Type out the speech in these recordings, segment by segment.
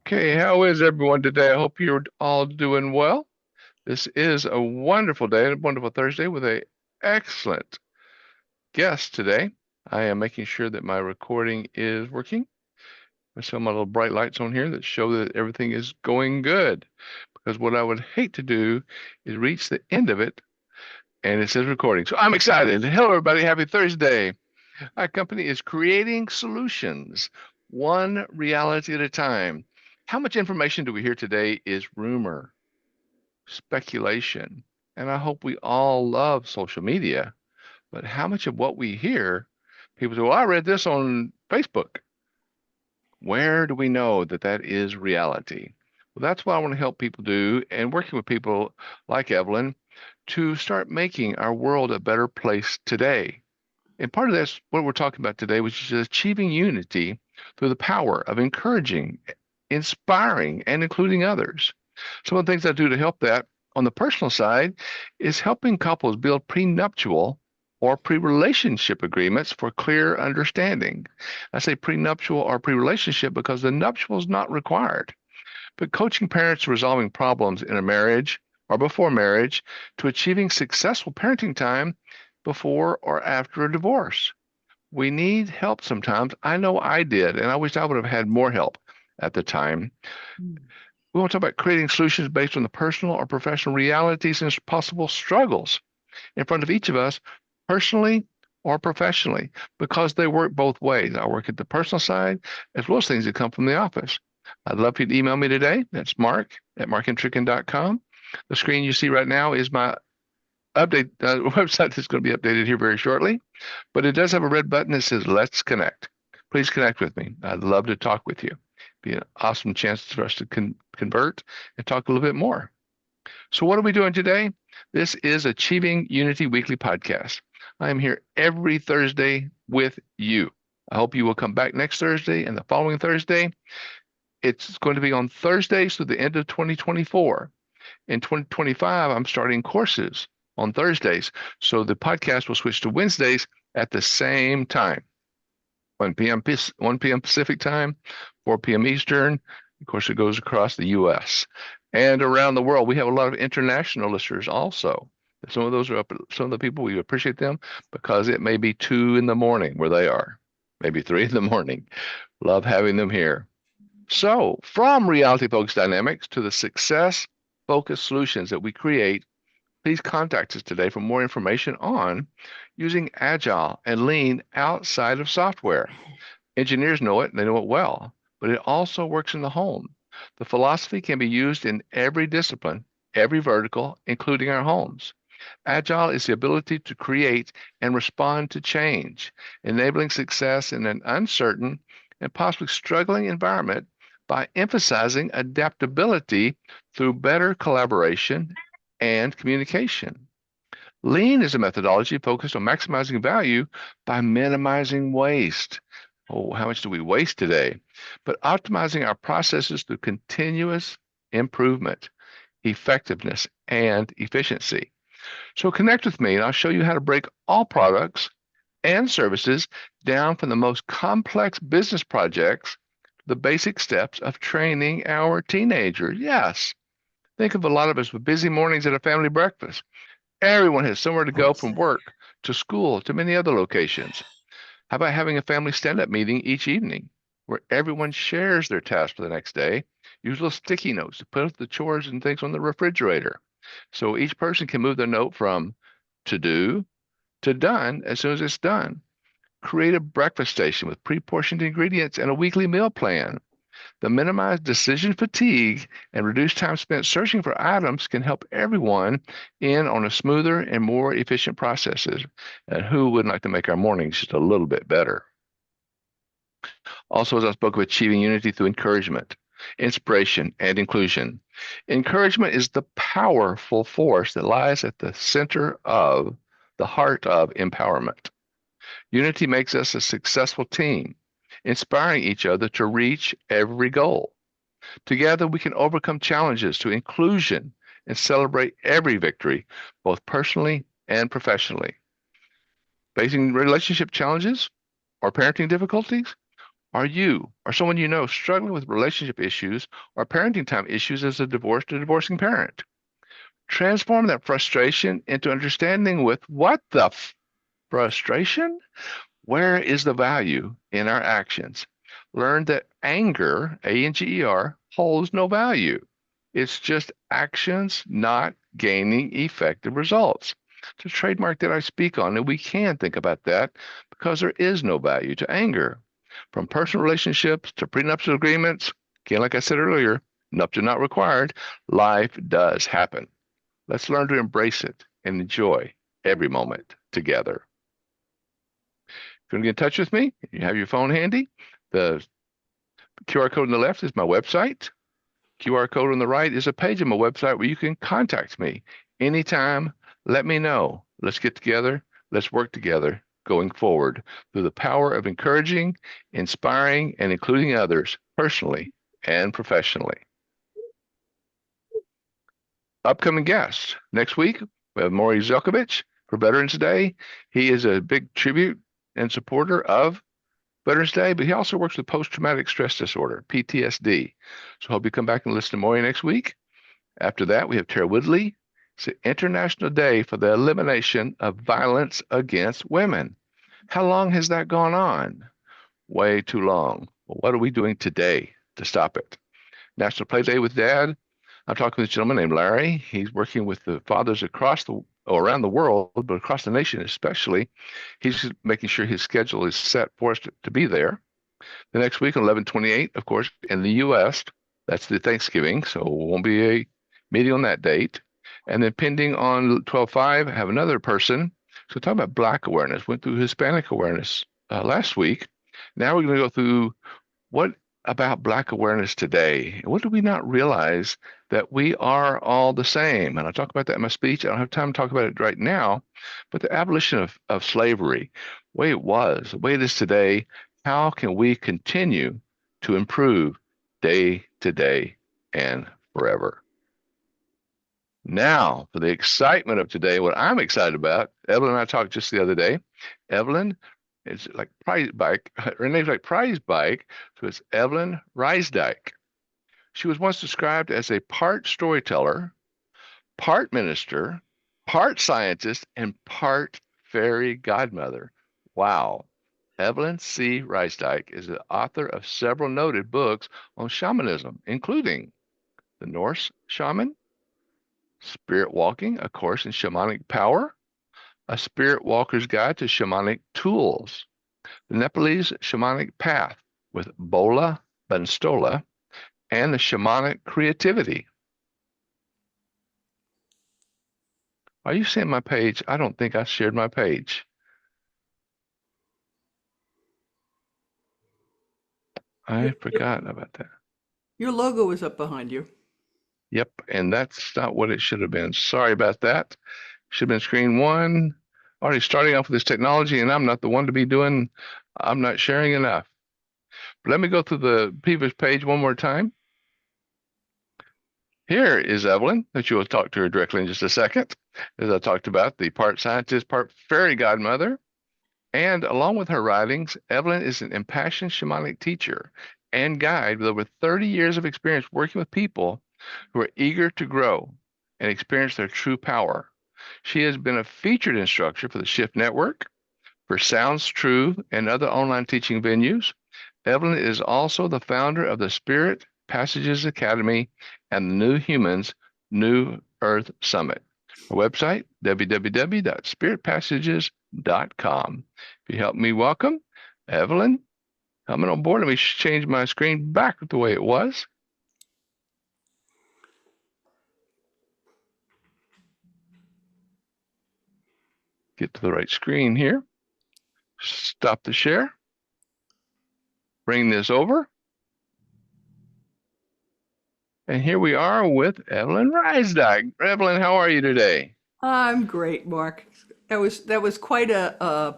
Okay, how is everyone today? I hope you're all doing well. This is a wonderful day, a wonderful Thursday with a excellent guest today. I am making sure that my recording is working. I see my little bright lights on here that show that everything is going good. Because what I would hate to do is reach the end of it and it says recording. So I'm excited. Hello, everybody. Happy Thursday. Our company is creating solutions, one reality at a time. How much information do we hear today is rumor, speculation, and I hope we all love social media. But how much of what we hear, people say, well, I read this on Facebook. Where do we know that that is reality? Well, that's what I want to help people do, and working with people like Evelyn to start making our world a better place today. And part of that's what we're talking about today, which is achieving unity through the power of encouraging, inspiring, and including others. Some of the things I do to help that on the personal side is helping couples build prenuptial or pre-relationship agreements for clear understanding. I say prenuptial or pre-relationship because the nuptial is not required, but coaching parents resolving problems in a marriage or before marriage to achieving successful parenting time before or after a divorce. We need help sometimes. I know I did, and I wish I would have had more help at the time. Mm. We want to talk about creating solutions based on the personal or professional realities and possible struggles in front of each of us, personally or professionally, because they work both ways. I work at the personal side as well as things that come from the office. I'd love for you to email me today. That's mark@markandtrickin.com. The screen you see right now is my update website that's going to be updated here very shortly, but it does have a red button that says Let's Connect. Please connect with me. I'd love to talk with you. Be an awesome chance for us to convert and talk a little bit more. So, what are we doing today? This is Achieving Unity Weekly Podcast. I am here every Thursday with you. I hope you will come back next Thursday and the following Thursday. It's going to be on Thursdays through the end of 2024. In 2025, I'm starting courses on Thursdays. So the podcast will switch to Wednesdays at the same time, 1 p.m. 1 p.m. Pacific time, 4 p.m. Eastern. Of course, it goes across the U.S. and around the world. We have a lot of international listeners also. Some of those are up. Some of the people, we appreciate them because it may be 2 in the morning where they are, maybe 3 in the morning. Love having them here. So, from reality focused dynamics to the success focused solutions that we create, please contact us today for more information on using Agile and Lean outside of software. Engineers know it, and they know it well, but it also works in the home. The philosophy can be used in every discipline, every vertical, including our homes. Agile is the ability to create and respond to change, enabling success in an uncertain and possibly struggling environment by emphasizing adaptability through better collaboration and communication. Lean is a methodology focused on maximizing value by minimizing waste. Oh, how much do we waste today? But optimizing our processes through continuous improvement, effectiveness, and efficiency. So connect with me and I'll show you how to break all products and services down from the most complex business projects to the basic steps of training our teenagers. Yes, think of a lot of us with busy mornings at a family breakfast. Everyone has somewhere to go from work to school to many other locations. How about having a family stand up meeting each evening where everyone shares their tasks for the next day? Use little sticky notes to put the chores and things on the refrigerator. So each person can move their note from to do to done as soon as it's done. Create a breakfast station with pre portioned ingredients and a weekly meal plan. The minimized decision fatigue and reduced time spent searching for items can help everyone in on a smoother and more efficient processes. And who wouldn't like to make our mornings just a little bit better? Also, as I spoke of achieving unity through encouragement, inspiration, and inclusion. Encouragement is the powerful force that lies at the center of the heart of empowerment. Unity makes us a successful team, inspiring each other to reach every goal. Together, we can overcome challenges to inclusion and celebrate every victory, both personally and professionally. Facing relationship challenges or parenting difficulties, Are you or someone you know struggling with relationship issues or parenting time issues as a divorced or divorcing parent? Transform that frustration into understanding with what the frustration? Where is the value in our actions? Learn that anger, A-N-G-E-R, holds no value. It's just actions not gaining effective results. It's a trademark that I speak on, and we can think about that because there is no value to anger. From personal relationships to prenuptial agreements, again, like I said earlier, nuptial not required, life does happen. Let's learn to embrace it and enjoy every moment together. If you want to get in touch with me, you have your phone handy. The QR code on the left is my website. QR code on the right is a page of my website where you can contact me anytime. Let me know. Let's get together. Let's work together going forward through the power of encouraging, inspiring, and including others personally and professionally. Upcoming guests. Next week, we have Maury Zelkovich for Veterans Day. He is a big tribute and supporter of Veterans Day, but he also works with post-traumatic stress disorder, PTSD. So I hope you come back and listen to Maury next week. After that, we have Tara Woodley. It's the International Day for the Elimination of Violence Against Women. How long has that gone on? Way too long. Well, what are we doing today to stop it? National Play Day with Dad. I'm talking with a gentleman named Larry. He's working with the fathers around the world, but across the nation especially. He's making sure his schedule is set for us to be there. The next week, 11/28, of course, in the U.S., that's the Thanksgiving, so it won't be a meeting on that date. And then pending on 12/5, I have another person. So talk about Black awareness. Went through Hispanic awareness last week. Now we're going to go through what about Black awareness today? What do we not realize that we are all the same? And I'll talk about that in my speech. I don't have time to talk about it right now, but the abolition of slavery, the way it was, the way it is today, how can we continue to improve day to day and forever? Now, for the excitement of today, what I'm excited about, Evelyn and I talked just the other day. Evelyn is like prize bike. Her name's like prize bike, so it's Evelyn Rysdyk. She was once described as a part storyteller, part minister, part scientist, and part fairy godmother. Wow. Evelyn C. Rysdyk is the author of several noted books on shamanism, including The Norse Shaman, Spirit Walking, A Course in Shamanic Power, A Spirit Walker's Guide to Shamanic Tools, The Nepalese Shamanic Path with Bola Banstola, and The Shamanic Creativity. Are you seeing my page? I don't think I shared my page. I forgot about that. Your logo is up behind you. Yep, and that's not what it should have been. Sorry about that. Should have been screen one. Already starting off with this technology, and I'm not the one to be doing, I'm not sharing enough. But let me go through the previous page one more time. Here is Evelyn, that you will talk to her directly in just a second. As I talked about, the part scientist, part fairy godmother. And along with her writings, Evelyn is an impassioned shamanic teacher and guide with over 30 years of experience working with people who are eager to grow and experience their true power. She has been a featured instructor for the Shift Network, for Sounds True, and other online teaching venues. Evelyn is also the founder of the Spirit Passages Academy and the New Humans New Earth Summit. Our website, www.spiritpassages.com. If you help me welcome Evelyn coming on board, let me change my screen back the way it was. Get to the right screen here. Stop the share. Bring this over. And here we are with Evelyn Rysdyk. Evelyn, how are you today? I'm great, Mark. That was quite a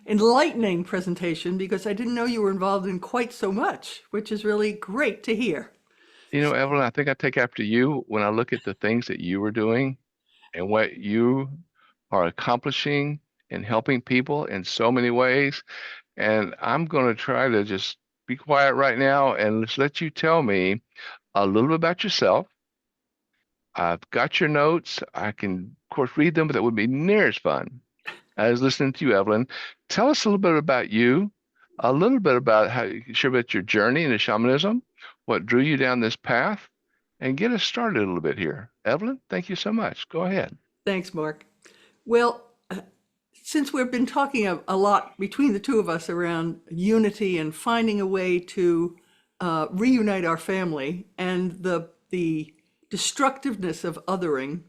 enlightening presentation because I didn't know you were involved in quite so much, which is really great to hear. You know, Evelyn, I think I take after you when I look at the things that you were doing and what you are accomplishing and helping people in so many ways. And I'm going to try to just be quiet right now and let's let you tell me a little bit about yourself. I've got your notes. I can, of course, read them, but that would be near as fun as listening to you, Evelyn. Tell us a little bit about you, a little bit about how you share about your journey into shamanism, what drew you down this path, and get us started a little bit here. Evelyn, thank you so much. Go ahead. Thanks, Mark. Well, since we've been talking a lot between the two of us around unity and finding a way to reunite our family and the destructiveness of othering,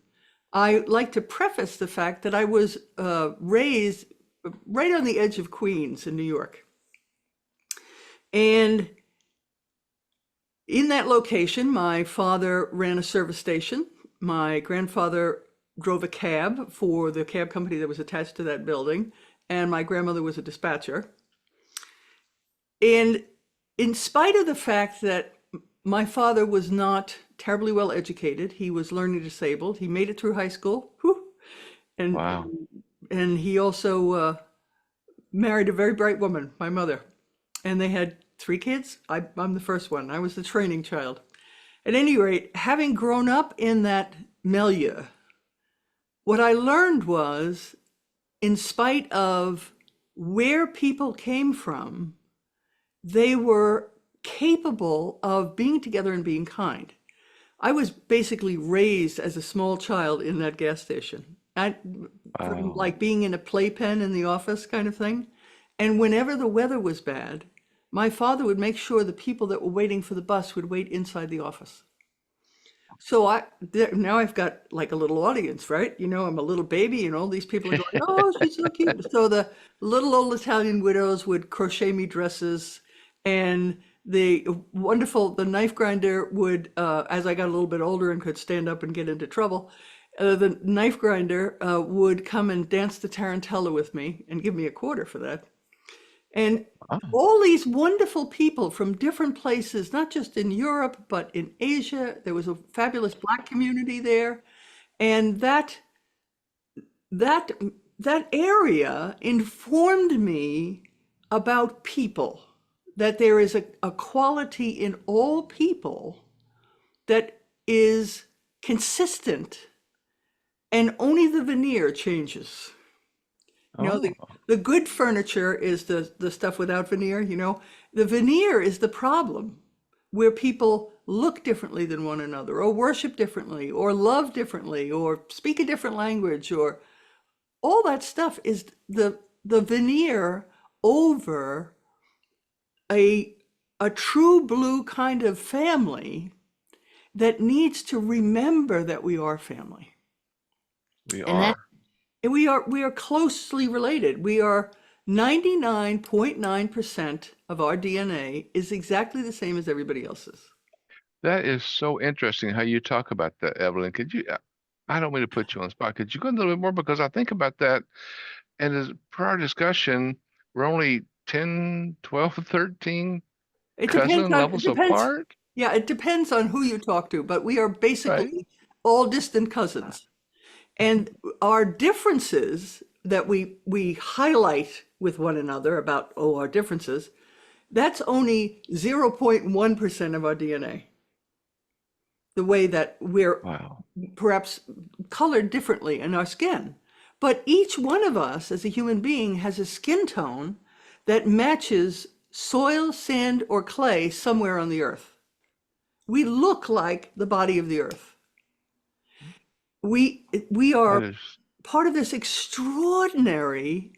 I like to preface the fact that I was raised right on the edge of Queens in New York. And in that location, my father ran a service station. My grandfather drove a cab for the cab company that was attached to that building, and my grandmother was a dispatcher. And in spite of the fact that my father was not terribly well educated, he was learning disabled. He made it through high school, whew, and Wow. and he also married a very bright woman, my mother, and they had three kids. I'm the first one. I was the training child. At any rate, having grown up in that milieu, what I learned was, in spite of where people came from, they were capable of being together and being kind. I was basically raised as a small child in that gas station, from Wow. like being in a playpen in the office kind of thing. And whenever the weather was bad, my father would make sure the people that were waiting for the bus would wait inside the office. So now I've got like a little audience, right? I'm a little baby, and all these people are going, "Oh, she's so cute." So the little old Italian widows would crochet me dresses, and the knife grinder would, as I got a little bit older and could stand up and get into trouble, the knife grinder would come and dance the tarantella with me and give me a quarter for that. And Wow. all these wonderful people from different places, not just in Europe, but in Asia. There was a fabulous Black community there. And that that area informed me about people, that there is a quality in all people that is consistent, and only the veneer changes. You know, the, Oh, the good furniture is the stuff without veneer. The veneer is the problem, where people look differently than one another, or worship differently, or love differently, or speak a different language, or all that stuff is the veneer over a a true blue kind of family that needs to remember that we are family. we And that are. And we are closely related. We are 99.9% of our DNA is exactly the same as everybody else's. That is so interesting how you talk about that, Evelyn. Could you, I don't mean to put you on the spot. Could you go a little bit more? Because I think about that, and as per our discussion, we're only 10, 12, 13 It depends cousin on it levels depends. apart, Yeah, it depends on who you talk to, but we are right? basically all distant cousins. And our differences that we highlight with one another about, our differences, that's only 0.1% of our DNA. The way that we're Wow. perhaps colored differently in our skin. But each one of us as a human being has a skin tone that matches soil, sand, or clay somewhere on the earth. We look like the body of the earth. We That are is, part of this extraordinary,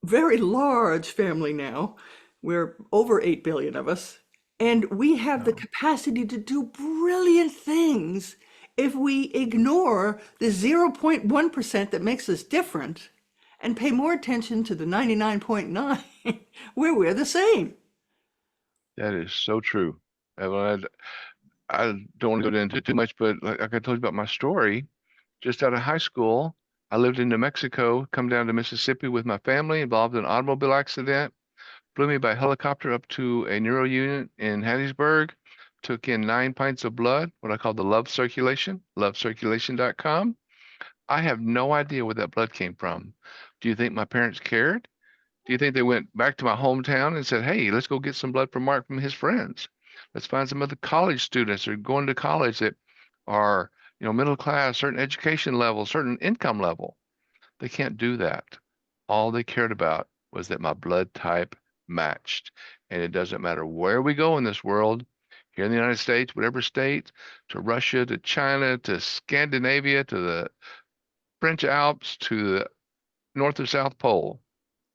very large family now. We're over 8 billion of us. And we have the wow. capacity to do brilliant things if we ignore the 0.1% that makes us different and pay more attention to the 99.9 where we're the same. That is so true, Evelyn. I don't want to go into too much, but like I told you about my story, just out of high school, I lived in New Mexico, come down to Mississippi with my family, involved in an automobile accident, flew me by helicopter up to a neuro unit in Hattiesburg, took in 9 pints of blood, what I call the love circulation, lovecirculation.com. I have no idea where that blood came from. Do you think my parents cared? Do you think they went back to my hometown and said, "Hey, let's go get some blood from Mark from his friends. Let's find some other college students that are going to college that are, middle class, certain education level, certain income level." They can't do that. All they cared about was that my blood type matched. And it doesn't matter where we go in this world, here in the United States, whatever state, to Russia, to China, to Scandinavia, to the French Alps, to the North or South Pole,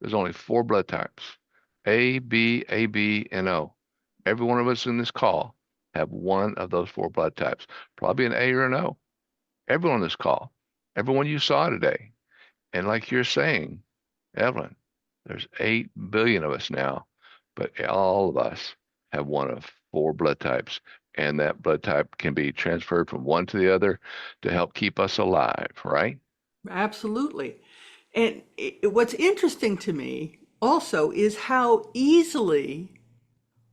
there's only four blood types: A, B, AB, and O. Every one of us in this call have one of those four blood types, probably an A or an O. Everyone on this call, everyone you saw today. And like you're saying, Evelyn, there's 8 billion of us now, but all of us have one of four blood types. And that blood type can be transferred from one to the other to help keep us alive, right? Absolutely. And what's interesting to me also is how easily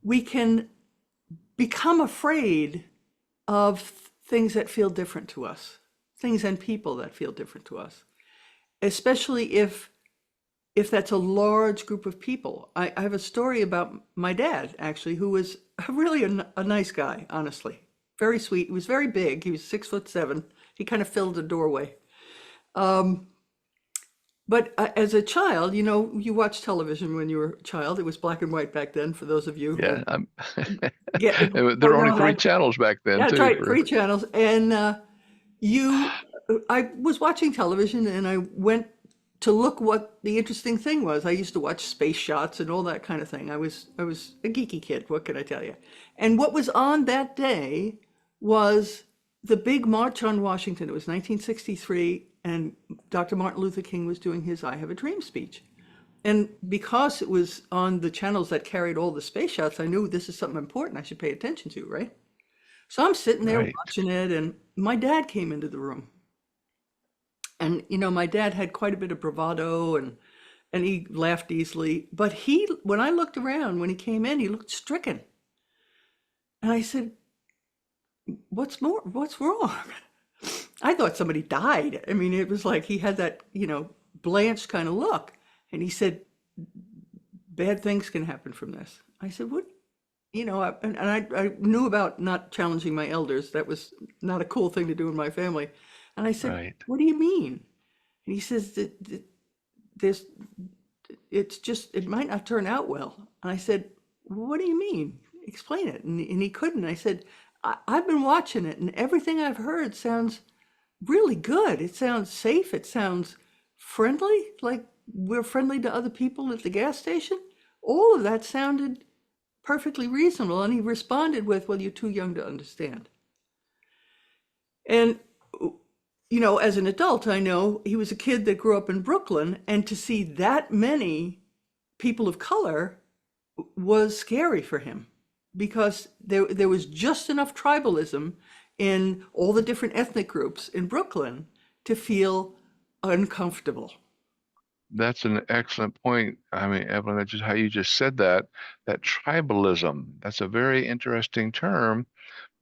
we can become afraid of things that feel different to us, things and people that feel different to us, especially if that's a large group of people. I have a story about my dad, actually, who was really a nice guy, honestly. Very sweet. He was very big. He was 6'7". He kind of filled the doorway. But as a child, you watched television when you were a child. It was black and white back then, for those of you who Yeah, I'm get there don't were only know three that. channels back then Yeah, that's too right, for 3 channels. And you, I was watching television and I went to look what the interesting thing was. I used to watch space shots and all that kind of thing. I was a geeky kid, what can I tell you? And what was on that day was the big March on Washington. It was 1963, and Dr. Martin Luther King was doing his I Have a Dream speech. And because it was on the channels that carried all the space shots, I knew this is something important I should pay attention to, right? So I'm sitting there right. watching it, and my dad came into the room. And my dad had quite a bit of bravado, and he laughed easily. But when I looked around when he came in, he looked stricken. And I said, "What's more? What's wrong?" I thought somebody died. I mean, it was like he had that, blanched kind of look. And he said, "Bad things can happen from this." I said, "What?" And I knew about not challenging my elders. That was not a cool thing to do in my family. And I said, Right. "What do you mean?" And he says that there's, it's just, it might not turn out well. And I said, "What do you mean? Explain it." And he couldn't. I said, I've been watching it, and everything I've heard sounds really good. It sounds safe. It sounds friendly, like we're friendly to other people at the gas station. All of that sounded perfectly reasonable." And he responded with, "Well, you're too young to understand." And, as an adult, I know he was a kid that grew up in Brooklyn, and to see that many people of color was scary for him because there was just enough tribalism in all the different ethnic groups in Brooklyn to feel uncomfortable. That's an excellent point. I mean, Evelyn, that's just how you just said that, that tribalism. That's a very interesting term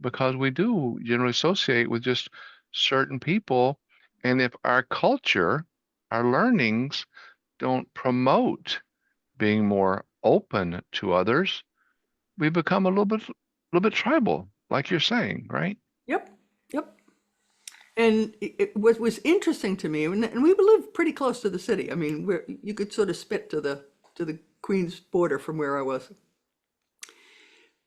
because we do generally associate with just certain people. And if our culture, our learnings don't promote being more open to others, we become a little bit tribal, like you're saying, right? Yep, yep. And what was interesting to me, and we live pretty close to the city. I mean, you could sort of spit to the Queens border from where I was.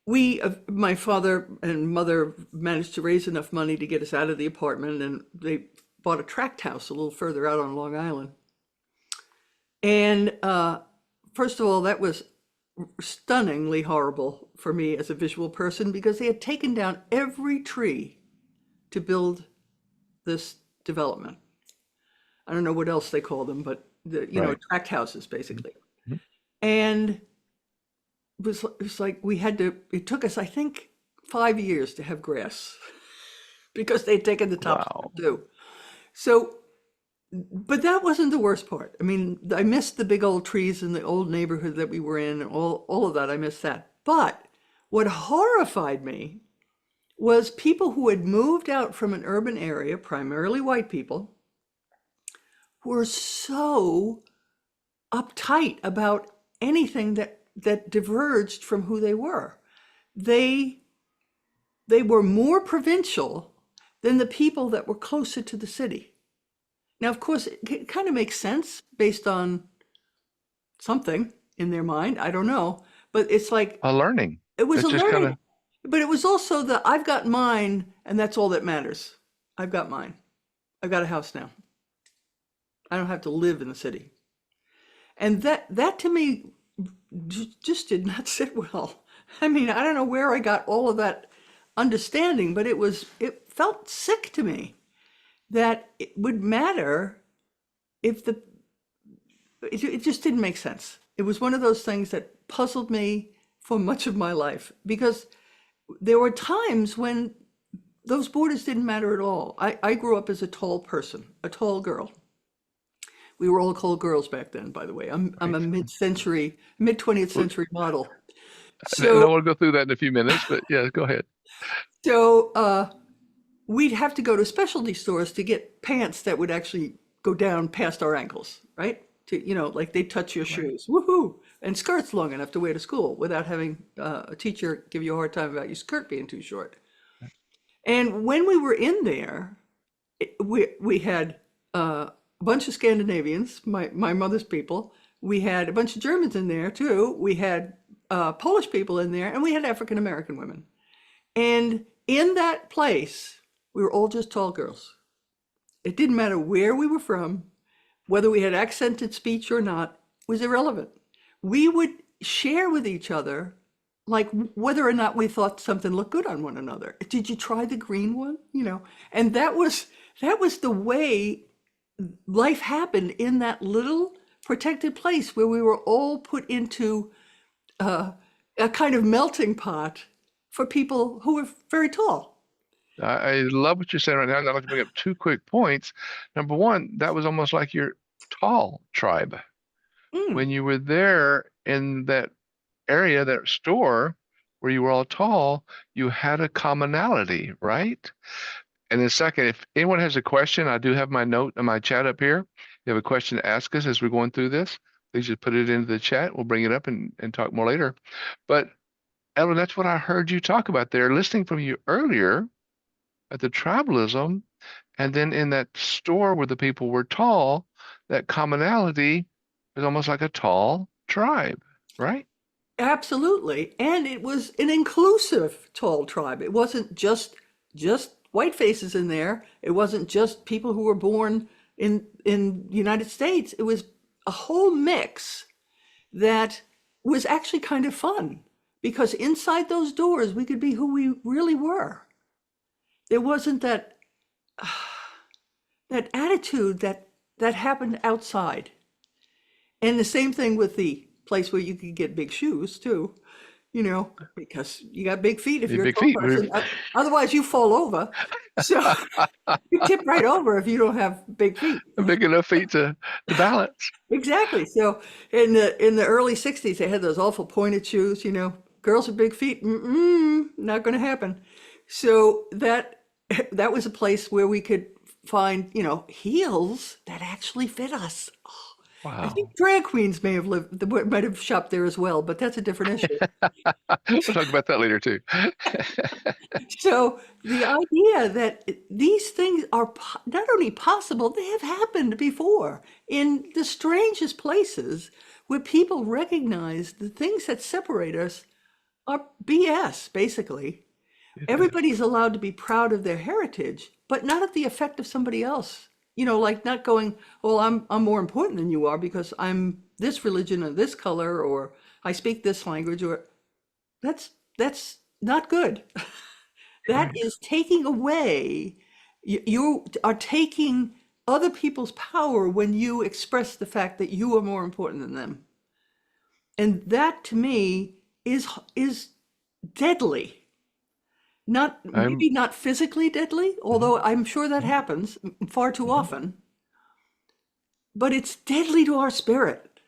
My father and mother managed to raise enough money to get us out of the apartment, and they bought a tract house a little further out on Long Island. And first of all, that was stunningly horrible for me as a visual person because they had taken down every tree to build this development. I don't know what else they call them, but Right. tract houses basically. Mhm. And it was like it took us, I think, 5 years to have grass because they'd taken the tops off Wow. too. So, but that wasn't the worst part. I mean, I missed the big old trees in the old neighborhood that we were in, and all of that. I missed that. But what horrified me was people who had moved out from an urban area, primarily white people, were so uptight about anything that diverged from who they were. They they were more provincial than the people that were closer to the city. Now, of course, it kind of makes sense based on something in their mind. I don't know, but it's like A learning. it was It's a just kind learning, of but it was also the I've got mine, and that's all that matters. I've got mine. I've got a house now. I don't have to live in the city. And that to me just did not sit well. I mean, I don't know where I got all of that understanding, but it felt sick to me that it would matter if it just didn't make sense. It was one of those things that puzzled me for much of my life because there were times when those borders didn't matter at all. I grew up as a tall person, a tall girl. We were all called girls back then, by the way. I'm right. a mid 20th Well, century model. and I So want to go through that in a few minutes, but yeah, go ahead. so we'd have to go to specialty stores to get pants that would actually go down past our ankles, right? To, like they touch your Right. shoes, woohoo, and skirts long enough to wear to school without having a teacher give you a hard time about your skirt being too short. And when we were in there, we had a bunch of Scandinavians, my mother's people. We had a bunch of Germans in there too. We had Polish people in there, and we had African American women. And in that place, we were all just tall girls. It didn't matter where we were from, whether we had accented speech or not, was irrelevant. We would share with each other, like whether or not we thought something looked good on one another. Did you try the green one? And that was the way life happened in that little protected place where we were all put into uh, a kind of melting pot for people who were very tall. I love what you're saying right now. I'd like to bring up two quick points. Number one, that was almost like your tall tribe. Mm, When you were there in that area, that store where you were all tall, you had a commonality, right? And then second, if anyone has a question, I do have my note in my chat up here. If you have a question to ask us as we're going through this, please just put it into the chat. We'll bring it up and talk more later. But Evelyn, that's what I heard you talk about there, listening from you earlier at the tribalism, and then in that store where the people were tall, that commonality is almost like a tall tribe, right? absolutely. And it was an inclusive tall tribe. It wasn't just white faces in there. It wasn't just people who were born in the United States. It was a whole mix that was actually kind of fun because inside those doors we could be who we really were. There wasn't that attitude that happened outside. And the same thing with the place where you could get big shoes too, because you got big feet if The you're a big tall feet. person. Otherwise, you fall over. So you tip right over if you don't have big feet. Big enough feet to balance. Exactly. So in the early '60s, they had those awful pointed shoes. Girls with big feet, not going to happen. So that was a place where we could find, heels that actually fit us. I think Wow. drag queens might have shopped there as well, but that's a different issue. We'll talk about that later too. So the idea that these things are not only possible, they have happened before in the strangest places where people recognize the things that separate us are BS, basically. It is. Everybody's allowed to be proud of their heritage, but not at the effect of somebody else. Like not going, well, I'm more important than you are because I'm this religion or this color or I speak this language or that's not good. That Right. is taking away, you are taking other people's power when you express the fact that you are more important than them. And that to me is deadly. Not I'm maybe not physically deadly, mhm, although I'm sure that mhm, happens far too mhm. often, but it's deadly to our spirit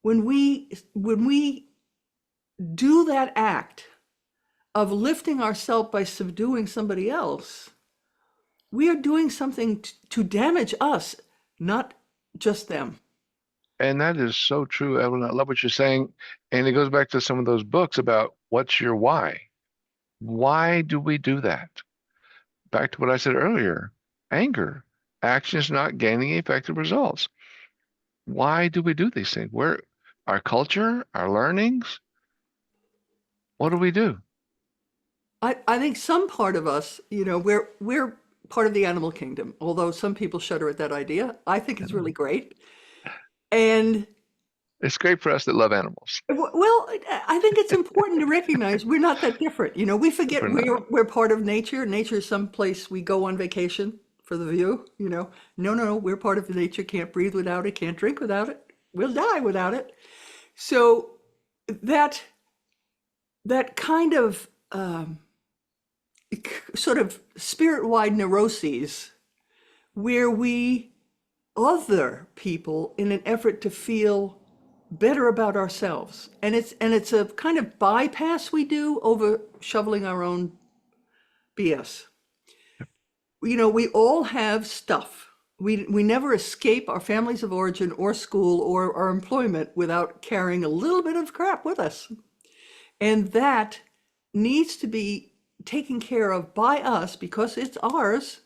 when we do that act of lifting ourselves by subduing somebody else. We are doing something to damage us, not just them. And that is so true, Evelyn. I love what you're saying. And it goes back to some of those books about what's your why? Why do we do that? Back to what I said earlier, anger, actions not gaining effective results. Why do we do these things? Where our culture, our learnings, what do we do? I think some part of us, we're part of the animal kingdom, although some people shudder at that idea. I think it's really great. And It's great for us that love animals. well, I think it's important to recognize we're not that different. We forget We're not. we're part of nature. Nature is someplace we go on vacation for the view. No, no, no, we're part of nature. Can't breathe without it. Can't drink without it. We'll die without it. So that that kind of sort of spirit-wide neuroses where we other people in an effort to feel better about ourselves. And it's a kind of bypass we do over shoveling our own BS. We all have stuff. We never escape our families of origin or school or our employment without carrying a little bit of crap with us. And that needs to be taken care of by us because it's ours.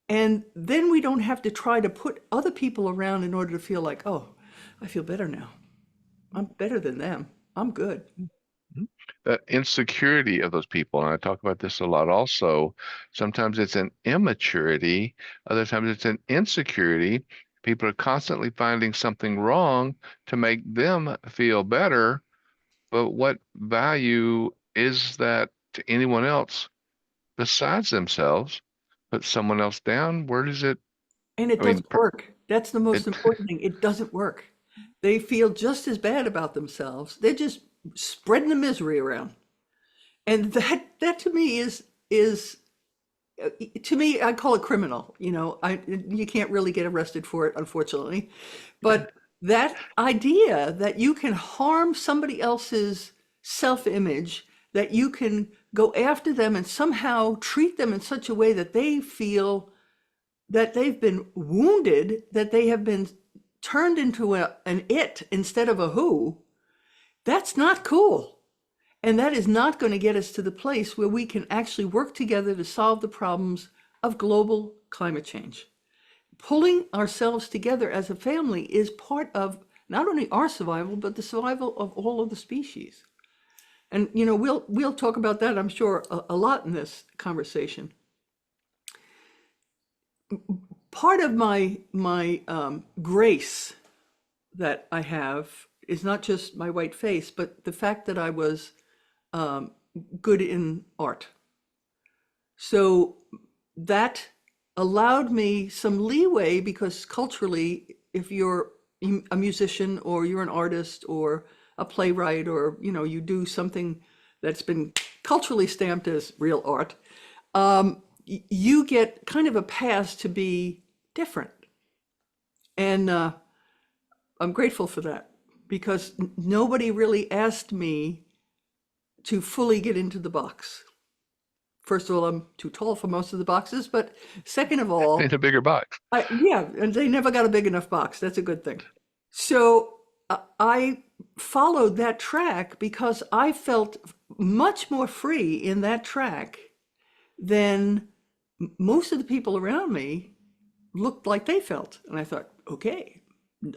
And then we don't have to try to put other people around in order to feel like, oh, I feel better now. I'm better than them. I'm good. Mhm. The insecurity of those people, and I talk about this a lot also. Sometimes it's an immaturity, other times it's an insecurity. People are constantly finding something wrong to make them feel better, but what value is that to anyone else besides themselves? Put someone else down? Where does it? And it I mean, doesn't work. That's the it most important thing. It doesn't work. They feel just as bad about themselves. They're just spreading the misery around. And that to me is to me, I call it criminal. You can't really get arrested for it, unfortunately. But that idea that you can harm somebody else's self-image, that you can go after them and somehow treat them in such a way that they feel that they've been wounded, that they have been turned into an it instead of a who, that's not cool. And that is not going to get us to the place where we can actually work together to solve the problems of global climate change. Pulling ourselves together as a family is part of not only our survival, but the survival of all of the species. And we'll talk about that, I'm sure, a lot in this conversation. Part of my grace that I have is not just my white face, but the fact that I was um, good in art. So that allowed me some leeway because culturally, if you're a musician or you're an artist or a playwright or you do something that's been culturally stamped as real art, you get kind of a pass to be different. And I'm grateful for that because nobody really asked me to fully get into the box. First of all, I'm too tall for most of the boxes, but second of in all, a bigger box. yeah, and they never got a big enough box. That's a good thing. So I followed that track because I felt much more free in that track than most of the people around me looked like they felt. And I thought, okay,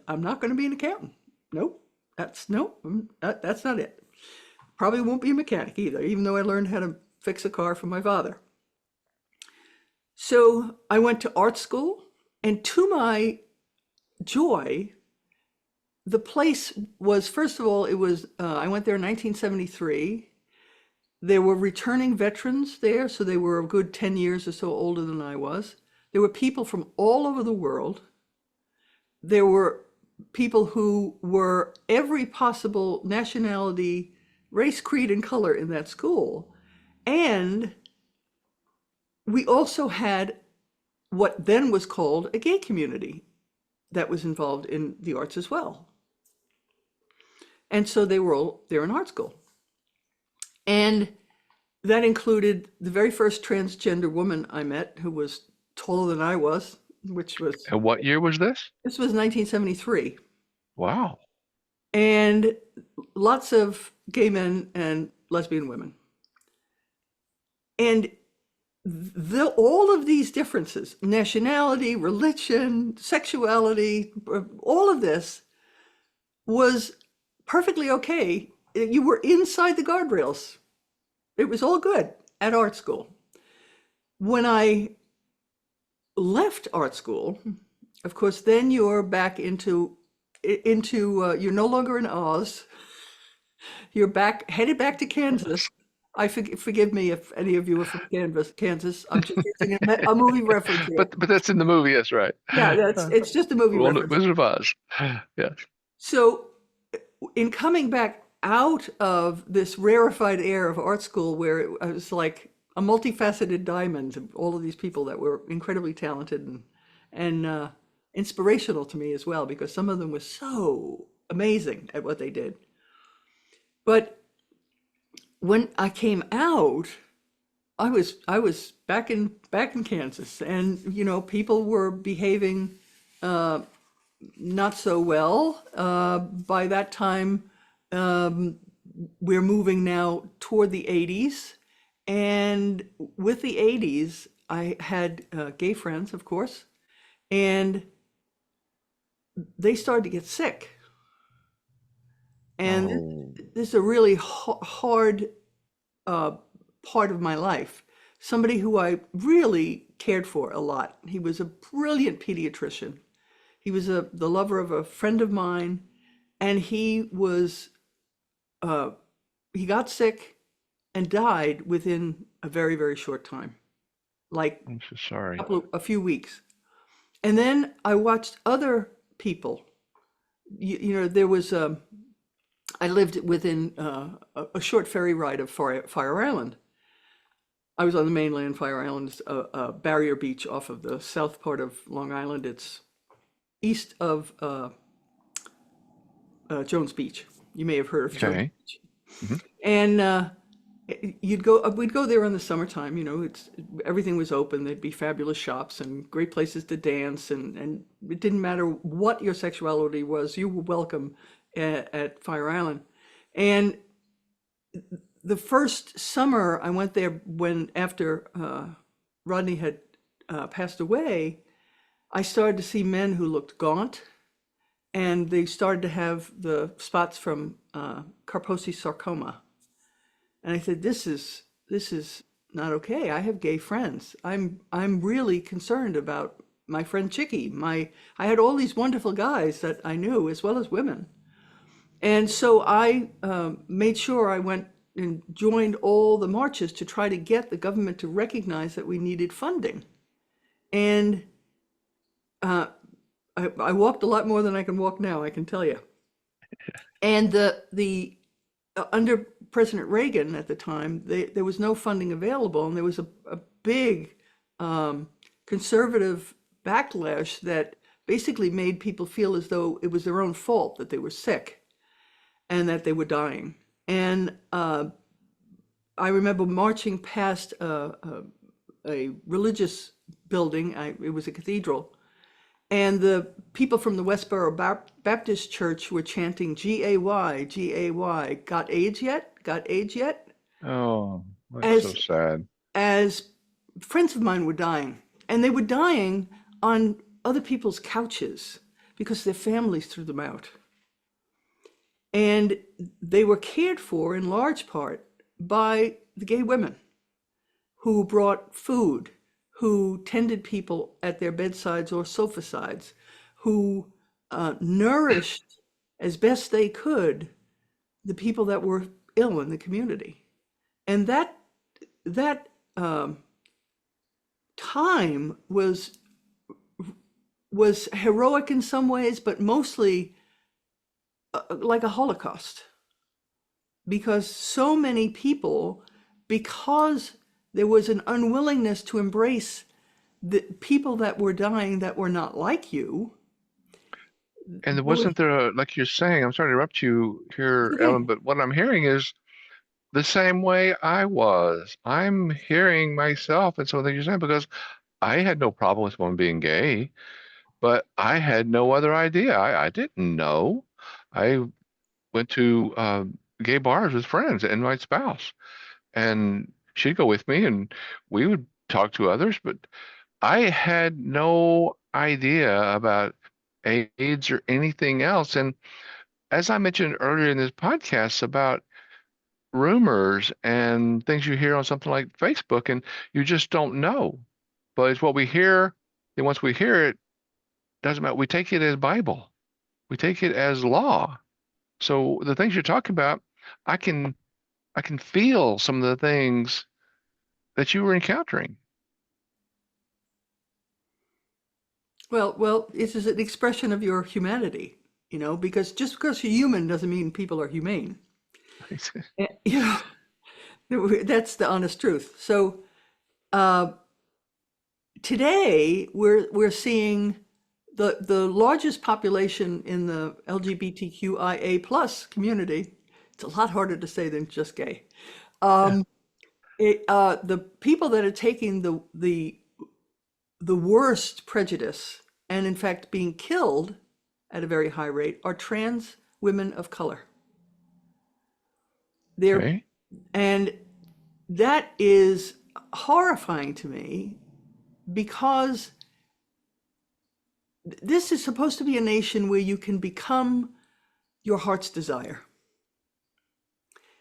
I'm not going to be an accountant. Nope, that's not it. Probably won't be a mechanic either, even though I learned how to fix a car from my father. So I went to art school, and to my joy, the place was, first of all, I went there in 1973. There were returning veterans there, so they were a good 10 years or so older than I was. There were people from all over the world. There were people who were every possible nationality, race, creed, and color in that school. And we also had what then was called a gay community that was involved in the arts as well. And so they were all there in art school. And that included the very first transgender woman I met who was taller than I was, which was And what year was this? this was 1973, Wow. and lots of gay men and lesbian women. And all of these differences, nationality, religion, sexuality, all of this was perfectly okay. You were inside the guardrails. It was all good at art school. When I left art school, of course, then you're back into you're no longer in Oz. You're back headed back to Kansas. Forgive me if any of you are from Kansas. I'm just using a movie reference here. But that's in the movie, yes, right. Yeah, it's just a movie reference. Wizard of Oz. Yes. So, in coming back out of this rarefied air of art school, where it was like a multifaceted diamond, of all of these people that were incredibly talented and inspirational to me as well, because some of them were so amazing at what they did. But when I came out, I was back in Kansas, and people were behaving not so well. By that time, we're moving now toward the 80s, and with the 80s, I had gay friends, of course, and they started to get sick. And Oh, this is a really hard uh, part of my life. Somebody who I really cared for a lot. He was a brilliant pediatrician. He was the lover of a friend of mine, and uh, he got sick and died within a very, very short time, like I'm so sorry. a few weeks. And then I watched other people. There was I lived within a short ferry ride of Fire Island. I was on the mainland. Fire Island is a barrier beach off of the south part of Long Island. It's east of Jones Beach. You may have heard of Jones Okay. Beach. Hmm. And we'd go there in the summertime. Everything was open. There'd be fabulous shops and great places to dance, and it didn't matter what your sexuality was. You were welcome at Fire Island. And the first summer I went there, when after Rodney had passed away, I started to see men who looked gaunt, and they started to have the spots from Kaposi sarcoma. And I said, this is not okay. I have gay friends. I'm really concerned about my friend Chicky. I had all these wonderful guys that I knew, as well as women. And so I made sure I went and joined all the marches to try to get the government to recognize that we needed funding. And I walked a lot more than I can walk now, I can tell you. And the under President Reagan at the time, there was no funding available, and there was a big conservative backlash that basically made people feel as though it was their own fault that they were sick and that they were dying. And I remember marching past a religious building. It was a cathedral. And the people from the Westboro Baptist Church were chanting, G-A-Y, G-A-Y, got AIDS yet? Got AIDS yet? Oh, that's so As, sad. as friends of mine were dying. And they were dying on other people's couches because their families threw them out. And they were cared for in large part by the gay women who brought food, who tended people at their bedsides or sofa sides, who nourished as best they could the people that were ill in the community. And that time was heroic in some ways, but mostly like a Holocaust, because so many people, because there was an unwillingness to embrace the people that were dying that were not like you. And Well, wasn't there like you're saying, I'm sorry to interrupt you it's here, okay. Ellen, but what I'm hearing is the same way I was. I'm hearing myself and some of the things you're saying because I had no problem with one being gay, but I had no other idea. I didn't know. I went to gay bars with friends and my spouse, and she'd go with me, and we would talk to others, but I had no idea about AIDS or anything else. And as I mentioned earlier in this podcast about rumors and things you hear on something like Facebook, and you just don't know. But it's what we hear, and once we hear it, doesn't matter. We take it as Bible. We take it as law. So the things you're talking about, I can I can feel some of the things that you were encountering. Well, this is an expression of your humanity, because just because you're human doesn't mean people are humane. And, that's the honest truth. So uh, today we're seeing the largest population in the LGBTQIA plus community. It's a lot harder to say than just gay. Yeah. The people that are taking the worst prejudice and in fact being killed at a very high rate are trans women of color. They're Okay. and that is horrifying to me because this is supposed to be a nation where you can become your heart's desire.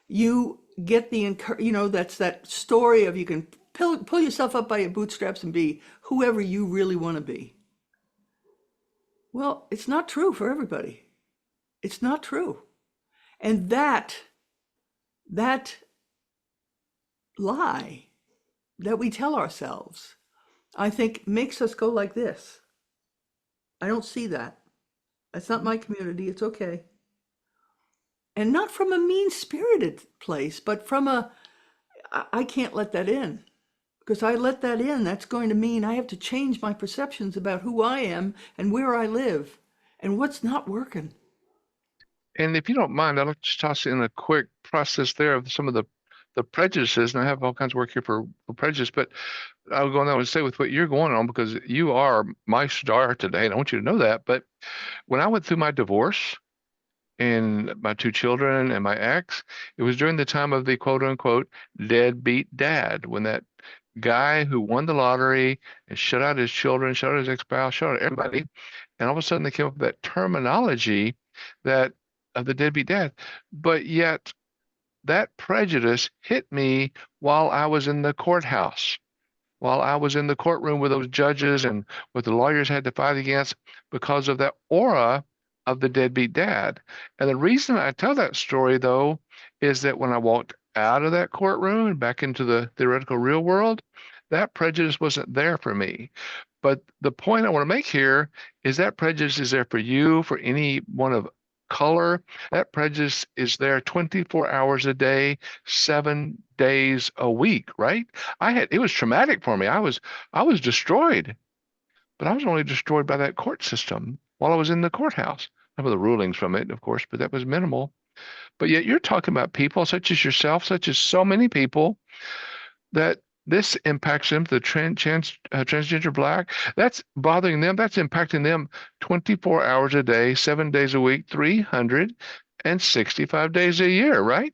You get that's that story of you can pull yourself up by your bootstraps and be whoever you really want to be. Well, it's not true for everybody. It's not true. And that lie that we tell ourselves, I think makes us go like this. I don't see that. That's not my community. It's okay. And not from a mean-spirited place, but from I can't let that in. Because I let that in, that's going to mean I have to change my perceptions about who I am and where I live and what's not working. And if you don't mind, I'll just toss in a quick process there of some of the prejudices, and I have all kinds of work here for prejudice, but I'll go on and say with what you're going on because you are my star today, and I want you to know that. But when I went through my divorce and my two children and my ex, it was during the time of the quote unquote deadbeat dad, when that guy who won the lottery and shut out his children, shut out his ex-spouse, shut out everybody, and all of a sudden they came up with that terminology that of the deadbeat dad. But yet that prejudice hit me while I was in the courthouse, while I was in the courtroom with those judges and what the lawyers had to fight against because of that aura of the deadbeat dad. And the reason I tell that story, though, is that when I walked out of that courtroom and back into the theoretical real world, that prejudice wasn't there for me. But the point I want to make here is that prejudice is there for you, for anyone of color. That prejudice is there 24 hours a day, 7 days a week, right? It was traumatic for me. I was destroyed, but I was only destroyed by that court system while I was in the courthouse. Some of the rulings from it, of course, but that was minimal. But yet you're talking about people such as yourself, such as so many people that this impacts them, the transgender black, that's bothering them. That's impacting them 24 hours a day, 7 days a week, 365 days a year, right?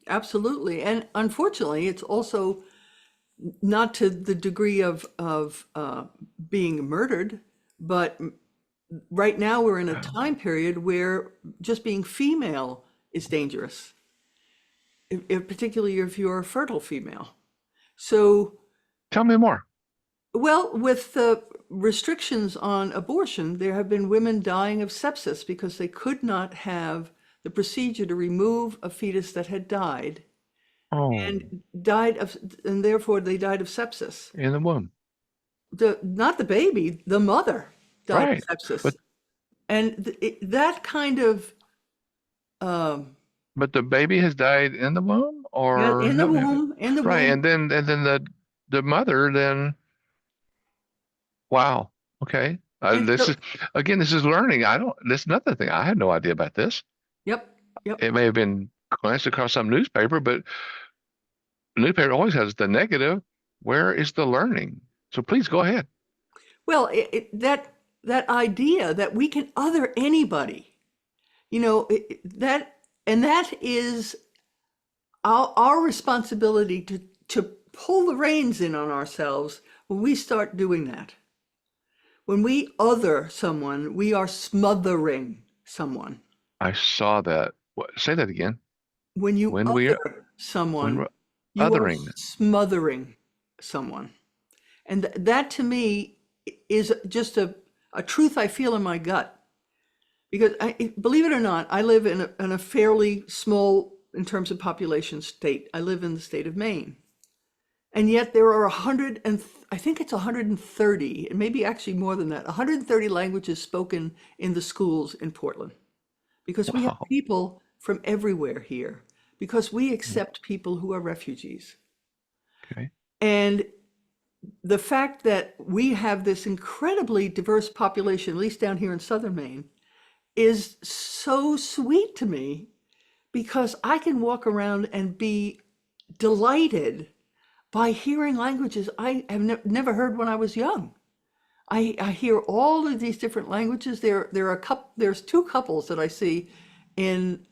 Absolutely. And unfortunately, it's also not to the degree of being murdered, but right now we're in a time period where just being female is dangerous, particularly if you're a fertile female. So, Tell me more. well, with the restrictions on abortion, there have been women dying of sepsis because they could not have the procedure to remove a fetus that had died Oh, and died of, and therefore they died of sepsis. in the womb. Not the baby, the mother died Right. of sepsis. But And that kind of, um, but the baby has died in the womb yeah, or help me. in the Right. womb, And then the mother then wow. Okay. and This so, is again, this is learning. I don't this is another thing. I had no idea about this. yep, yep. It may have been glanced across some newspaper, but the newspaper always has the negative. Where is the learning? So please go ahead. Well, that idea that we can other anybody, that and that is our responsibility to pull the reins in on ourselves when we start doing that. When we other someone, we are smothering someone. I saw that. What, say that again. When you When we're other when someone, we're you are othering. smothering someone. And that to me is just a truth I feel in my gut. Because believe it or not, I live in a fairly small, in terms of population, state. I live in the state of Maine. And yet there are 100 and I think it's 130, and maybe actually more than that, 130 languages spoken in the schools in Portland. Because we have Wow. people from everywhere here. Because we accept people who are refugees. Okay. And the fact that we have this incredibly diverse population, at least down here in southern Maine, is so sweet to me because I can walk around and be delighted by hearing languages I have never heard when I was young. I hear all of these different languages. There's two couples that I see in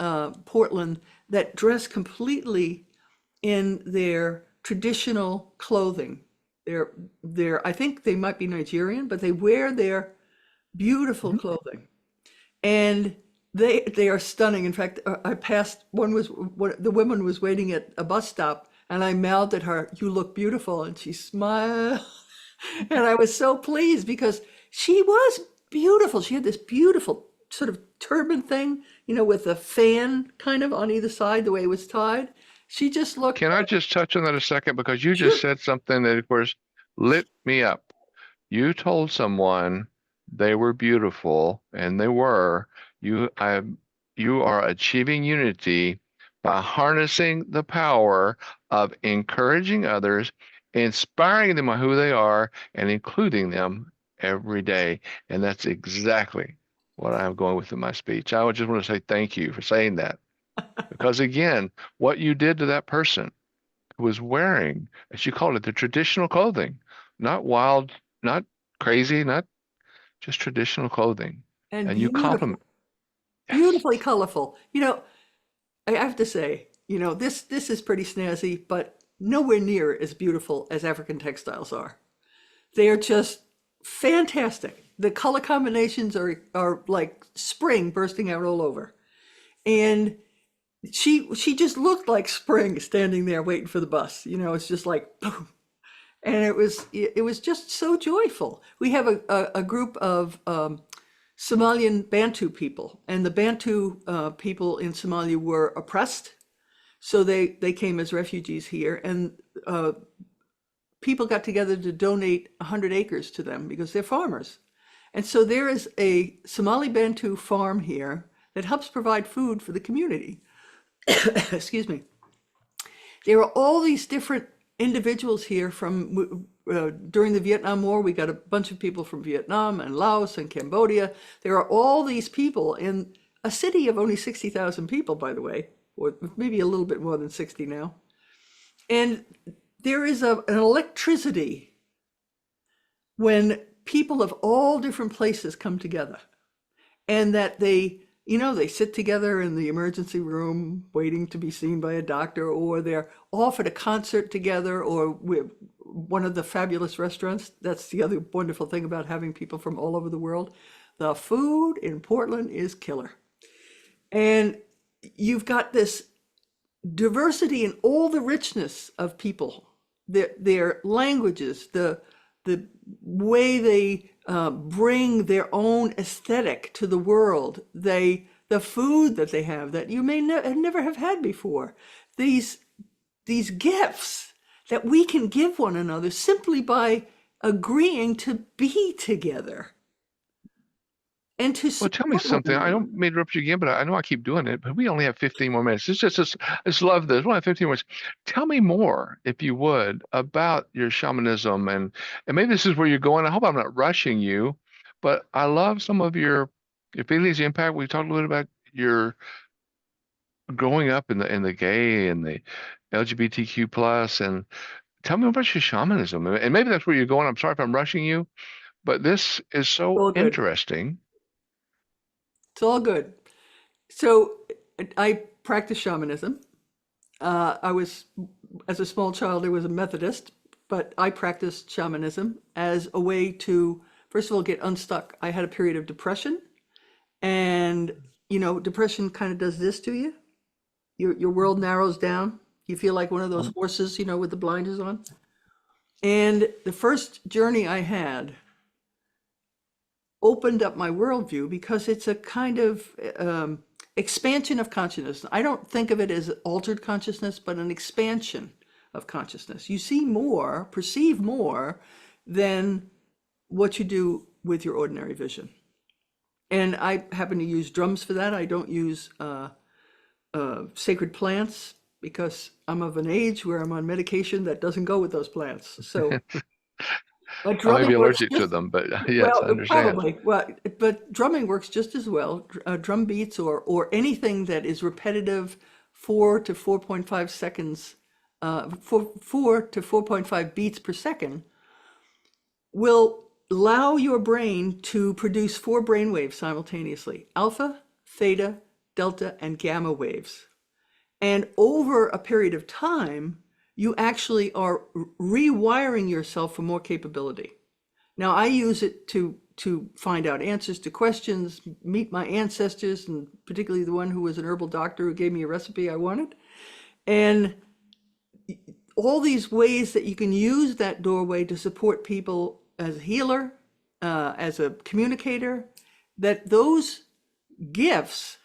Portland that dress completely in their traditional clothing. I think they might be Nigerian, but they wear their beautiful Mhm. clothing. And they are stunning. In fact, I passed the woman was waiting at a bus stop, and I mouthed at her, "You look beautiful," and she smiled, and I was so pleased because she was beautiful. She had this beautiful sort of turban thing, with a fan kind of on either side, the way it was tied. She just looked. Can I just touch on that a second? Because you just Sure. said something that, of course, lit me up. You told someone they were beautiful, and they were. You are achieving unity by harnessing the power of encouraging others, inspiring them on who they are, and including them every day. And that's exactly what I'm going with in my speech. I would just want to say thank you for saying that. Because again, what you did to that person who was wearing, as you called it, the traditional clothing, not wild, not crazy, not just traditional clothing. And And you beautiful, compliment. Yes. beautifully colorful. I have to say, this is pretty snazzy, but nowhere near as beautiful as African textiles are. They are just fantastic. The color combinations are like spring bursting out all over. And she just looked like spring standing there waiting for the bus. It's just like boom. And it was just so joyful. We have a group of Somalian Bantu people, and the Bantu people in Somalia were oppressed, so they came as refugees here, and people got together to donate 100 acres to them because they're farmers. And so there is a Somali Bantu farm here that helps provide food for the community. Excuse me. There are all these different individuals here from during the Vietnam War. We got a bunch of people from Vietnam and Laos and Cambodia. There are all these people in a city of only 60,000 people, by the way, or maybe a little bit more than 60 now. And there is an electricity when people of all different places come together, and that they sit together in the emergency room waiting to be seen by a doctor, or they're off at a concert together, or with one of the fabulous restaurants. That's the other wonderful thing about having people from all over the world. The food in Portland is killer. And you've got this diversity in all the richness of people, their languages, the way they bring their own aesthetic to the world, the food that they have that you may never have had before, these gifts that we can give one another simply by agreeing to be together and to Well, tell me support one something. I another. don't mean to interrupt you again, but I know I keep doing it, but we only have 15 more minutes. I just love this. We only have 15 minutes. Tell me more, if you would, about your shamanism and maybe this is where you're going. I hope I'm not rushing you, but I love some of your feelings, your impact. We talked a little bit about your growing up in the gay and the LGBTQ plus and tell me about your shamanism, and maybe that's where you're going. I'm sorry if I'm rushing you, but this is It's so all good. interesting. It's all good. So I practice shamanism. I was, as a small child, I was a Methodist, but I practiced shamanism as a way to, first of all, get unstuck. I had a period of depression, and depression kind of does this to you. Your world narrows down. You feel like one of those Um, horses, with the blinders on. And the first journey I had opened up my worldview because it's a kind of expansion of consciousness. I don't think of it as altered consciousness, but an expansion of consciousness. You see more, perceive more than what you do with your ordinary vision. And I happen to use drums for that. I don't use sacred plants because I'm of an age where I'm on medication that doesn't go with those plants. So, but I may be drumming works allergic to just them, but yes, well, I understand. probably. Well, but drumming works just as well. Drum beats or anything that is repetitive, 4 to 4.5 seconds, 4 to 4.5 beats per second, will allow your brain to produce four brain waves simultaneously: alpha, theta, delta, and gamma waves. And over a period of time, you actually are rewiring yourself for more capability. Now, I use it to find out answers to questions, meet my ancestors, and particularly the one who was an herbal doctor who gave me a recipe I wanted. And all these ways that you can use that doorway to support people as a healer, as a communicator, that those gifts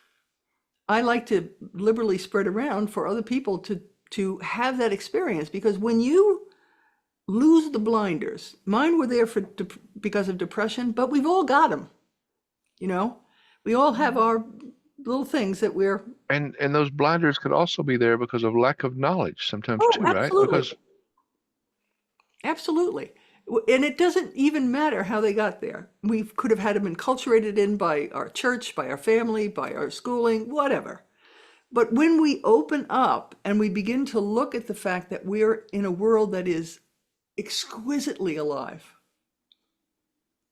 I like to liberally spread around for other people to have that experience. Because when you lose the blinders, mine were there because of depression, but we've all got them. You know, we all have our little things that we're. And those blinders could also be there because of lack of knowledge sometimes Oh, too, right? absolutely, Because absolutely. And it doesn't even matter how they got there. We could have had them enculturated in by our church, by our family, by our schooling, whatever. But when we open up and we begin to look at the fact that we're in a world that is exquisitely alive,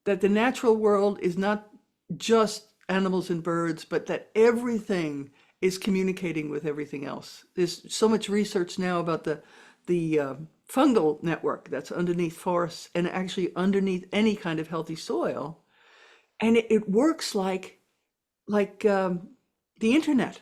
that the natural world is not just animals and birds, but that everything is communicating with everything else. There's so much research now about the fungal network that's underneath forests and actually underneath any kind of healthy soil, and it works like the internet.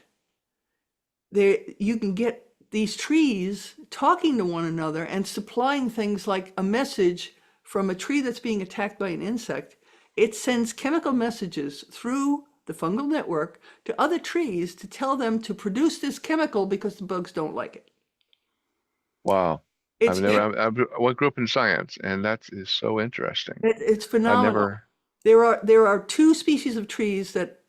There, you can get these trees talking to one another and supplying things like a message from a tree that's being attacked by an insect. It sends chemical messages through the fungal network to other trees to tell them to produce this chemical because the bugs don't like it. wow, I've It's never I grew up in science, and that is so interesting. it's I phenomenal. never. There are two species of trees that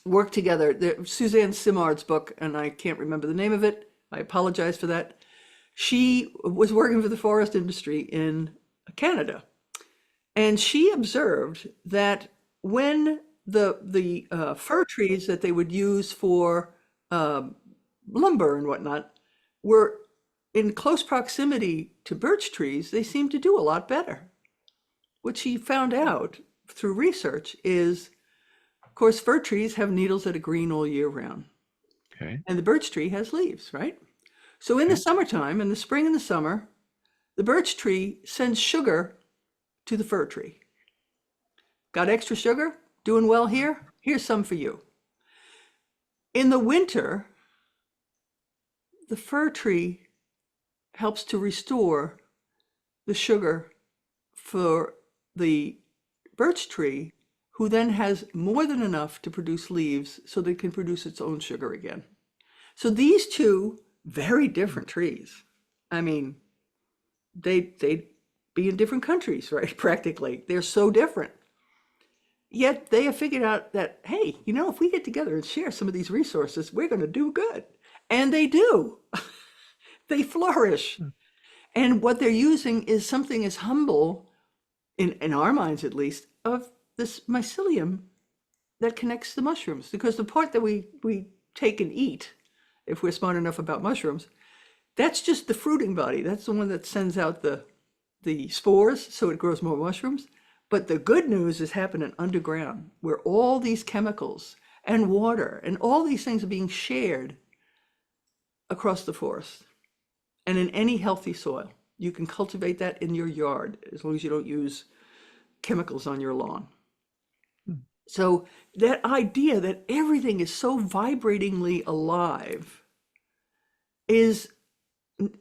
work together. Suzanne Simard's book, and I can't remember the name of it. I apologize for that. She was working for the forest industry in Canada, and she observed that when the fir trees that they would use for lumber and whatnot were in close proximity to birch trees, they seemed to do a lot better. What she found out through research is, of course, fir trees have needles that are green all year round, Okay, and the birch tree has leaves, right? So in the okay. summertime, in the spring and the summer, the birch tree sends sugar to the fir tree. Got extra sugar? Doing well here? Here's some for you. In the winter, the fir tree helps to restore the sugar for the birch tree, who then has more than enough to produce leaves so that it can produce its own sugar again. So these two very different trees, I mean, they'd be in different countries, right? Practically. They're so different. Yet they have figured out that, hey, if we get together and share some of these resources, we're going to do good. And they do. They flourish. And what they're using is something as humble, in our minds at least, of this mycelium that connects the mushrooms. Because the part that we take and eat, if we're smart enough about mushrooms, That's just the fruiting body. That's the one that sends out the spores so it grows more mushrooms. But the good news is happening underground where all these chemicals and water and all these things are being shared across the forest and in any healthy soil. You can cultivate that in your yard as long as you don't use chemicals on your lawn. Hmm. So that idea that everything is so vibratingly alive is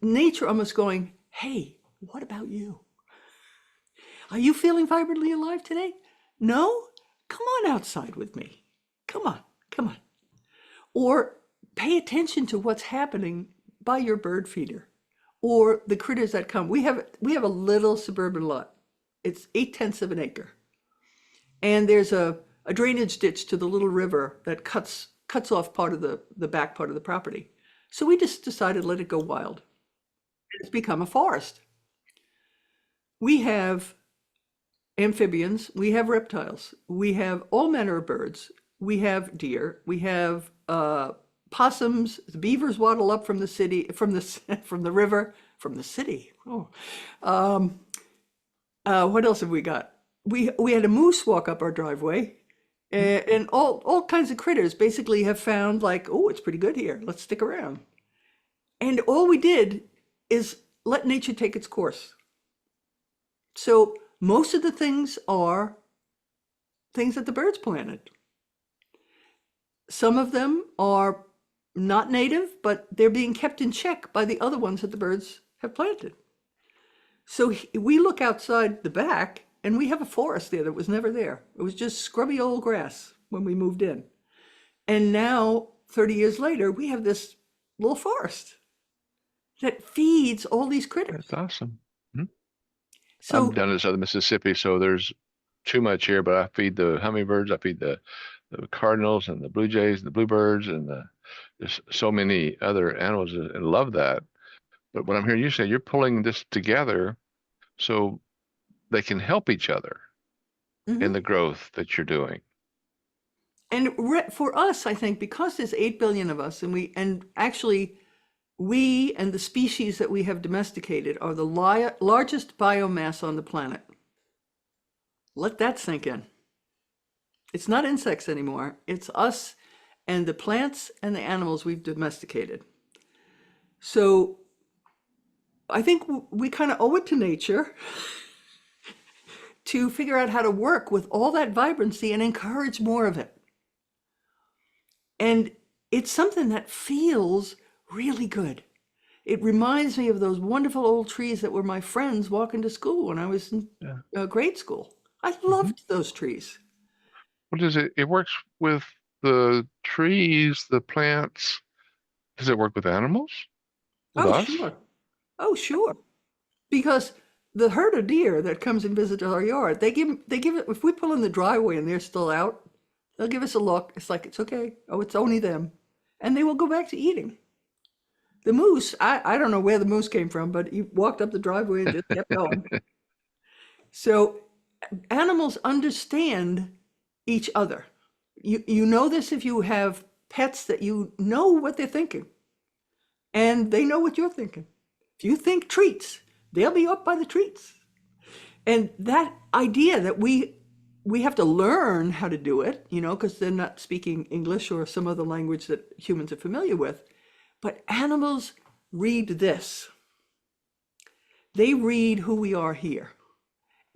nature almost going, hey, what about you? Are you feeling vibrantly alive today? No? Come on outside with me. Come on, come on. Or pay attention to what's happening by your bird feeder or the critters that come. We have a little suburban lot. It's 8/10 of an acre. And there's a drainage ditch to the little river that cuts off part of the back part of the property. So we just decided to let it go wild. It's become a forest. We have amphibians, we have reptiles, we have all manner of birds, we have deer, we have possums, the beavers waddle up from the city, from the from the river, from the city. Oh, what else have we got? We had a moose walk up our driveway, and all kinds of critters basically have found like, oh, it's pretty good here. Let's stick around. And all we did is let nature take its course. So most of the things are things that the birds planted. Some of them are not native, but they're being kept in check by the other ones that the birds have planted. So we look outside the back and we have a forest there that was never there. It was just scrubby old grass when we moved in. And now, 30 years later, we have this little forest that feeds all these critters. That's awesome. So I'm down in southern Mississippi, so there's too much here, but I feed the hummingbirds, I feed the cardinals and the blue jays and the bluebirds and there's so many other animals and love that. But what I'm hearing you say, you're pulling this together so they can help each other in mhm. the growth that you're doing. And for us, I think because there's 8 billion of us and actually we and the species that we have domesticated are the largest biomass on the planet. Let that sink in. It's not insects anymore. It's us and the plants and the animals we've domesticated. So I think we kind of owe it to nature to figure out how to work with all that vibrancy and encourage more of it. And it's something that feels really good. It reminds me of those wonderful old trees that were my friends walking to school when I was in Yeah. grade school. I hmm loved those trees. What does it? It works with the trees, the plants. Does it work with animals? With Oh, us? sure. Oh, sure. Because the herd of deer that comes and visits our yard, they give it, if we pull in the driveway and they're still out, they'll give us a look. It's like, it's okay. Oh, it's only them. And they will go back to eating. The moose, I don't know where the moose came from, but he walked up the driveway and just kept going. So animals understand each other. You know this if you have pets that you know what they're thinking and they know what you're thinking. If you think treats, they'll be up by the treats. And that idea that we have to learn how to do it, because they're not speaking English or some other language that humans are familiar with. But animals read this. They read who we are here.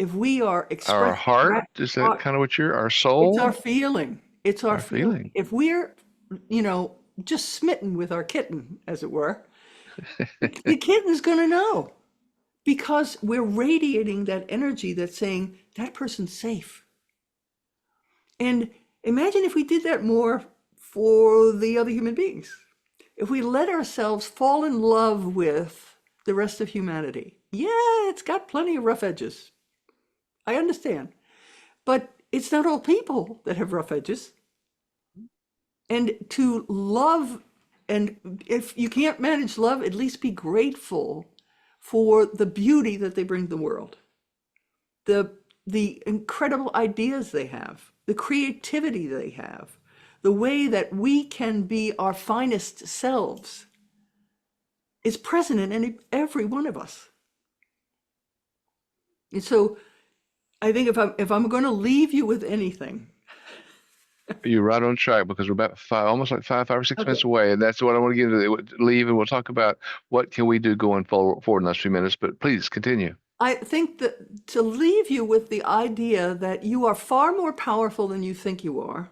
If we are Our expressing heart, is that kind of what our it's our soul, feeling. It's our our feeling. feeling? If we're, just smitten with our kitten, as it were, the kitten's going to know because we're radiating that energy that's saying that person's safe. And imagine if we did that more for the other human beings. If we let ourselves fall in love with the rest of humanity. Yeah, it's got plenty of rough edges. I understand. But it's not all people that have rough edges. And to love, and if you can't manage love, at least be grateful for the beauty that they bring to the world, the the incredible ideas they have, the creativity they have, the way that we can be our finest selves. is present in every one of us. And so I think if I'm going to leave you with anything, You're right on track because we're about five, almost like 5 or 6 minutes okay, away, and that's what I want to get into. Leave, and we'll talk about what can we do going forward in the last few minutes. But please continue. I think that to leave you with the idea that you are far more powerful than you think you are,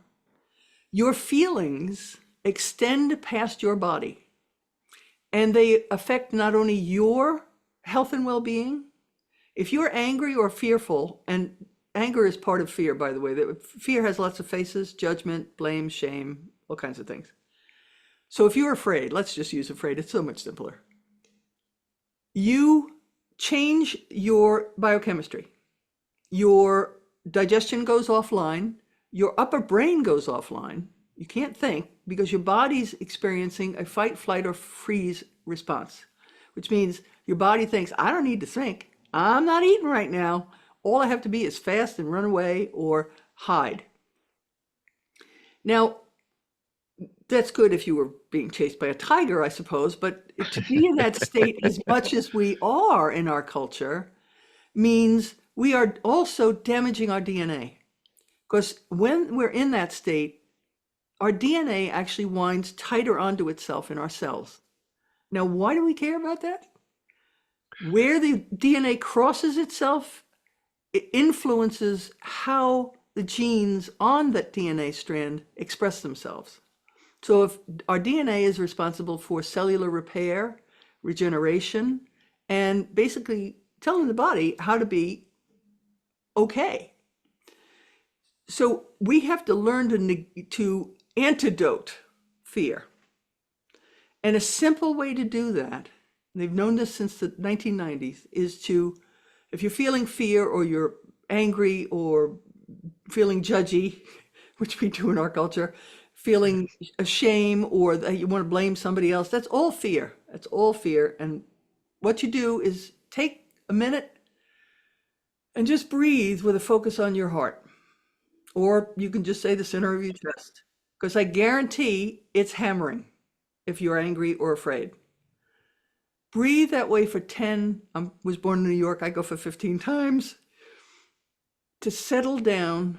your feelings extend past your body and they affect not only your health and well-being. If you're angry or fearful, and anger is part of fear, by the way, that fear has lots of faces: judgment, blame, shame, all kinds of things. So if you're afraid, let's just use afraid, it's so much simpler. You change your biochemistry. Your digestion goes offline, your upper brain goes offline. You can't think because your body's experiencing a fight, flight, or freeze response, which means your body thinks, I don't need to think. I'm not eating right now. All I have to be is fast and run away or hide. Now, that's good if you were being chased by a tiger, I suppose, but to be in that state as much as we are in our culture means we are also damaging our DNA. Because when we're in that state, our DNA actually winds tighter onto itself in our cells. Now, why do we care about that? Where the DNA crosses itself, it influences how the genes on that DNA strand express themselves. So if our DNA is responsible for cellular repair, regeneration, and basically telling the body how to be okay. So we have to learn to antidote fear. And a simple way to do that, and they've known this since the 1990s, is to, if you're feeling fear or you're angry or feeling judgy, which we do in our culture, feeling a shame or that you want to blame somebody else, that's all fear. That's all fear. And what you do is take a minute and just breathe with a focus on your heart. Or you can just say the center of your chest, because I guarantee it's hammering if you're angry or afraid. Breathe that way for 10, I was born in New York, I go for 15 times, to settle down